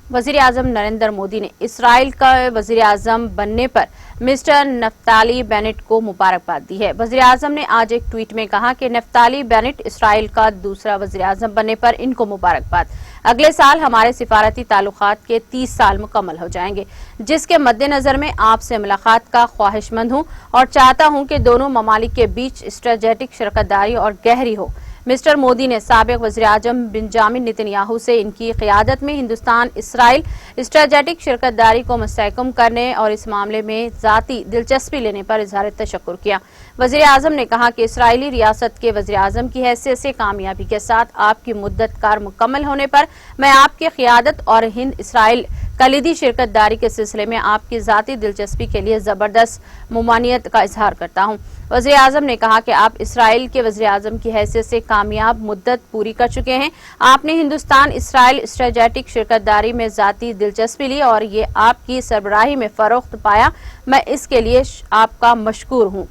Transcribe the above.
वज़ीर आज़म नरेंद्र मोदी ने इसराइल का वज़ीर आज़म बनने पर मिस्टर नफ्ताली बेनेट को मुबारकबाद दी है। वज़ीर आज़म ने आज एक ट्वीट में कहा कि नफ्ताली बेनेट इसराइल का दूसरा वज़ीर आज़म बनने पर इनको मुबारकबाद। अगले साल हमारे सिफारती ताल्लुकात के 30 साल मुकम्मल हो जाएंगे, जिसके मद्देनजर में आपसे मुलाकात का ख्वाहिशमंद हूँ और चाहता हूँ कि दोनों ममालिक के बीच स्ट्रेटेजिक शराकतदारी और गहरी हो। मिस्टर मोदी ने साबिक वज़ीर आज़म बेंजामिन नेतन्याहू से इनकी क़ियादत में हिंदुस्तान इसराइल स्ट्रेटेजिक शराकतदारी को मुस्तहकम करने और इस मामले में ज़ाती दिलचस्पी लेने पर इज़हार तशक्कुर किया। वज़ीर आज़म ने कहा कि इसराइली रियासत के वज़ीर आज़म की हैसियत से कामयाबी के साथ आपकी मुद्दत कार मुकम्मल होने पर मैं आपकी क़ियादत और हिंद इसराइल कलीदी शिरकतदारी के सिलसिले में आपकी ज़ाती दिलचस्पी के लिए ज़बरदस्त मुमानियत का इजहार करता हूँ। वज़ीर आज़म ने कहा कि आप इसराइल के वज़ीर आज़म की हैसियत से कामयाब मुद्दत पूरी कर चुके हैं। आपने हिंदुस्तान इसराइल स्ट्रेटेजिक शिरकतदारी में ज़ाती दिलचस्पी ली और ये आपकी सरबराही में फ़रोख्त पाया। मैं इसके लिए आपका मशकूर हूँ।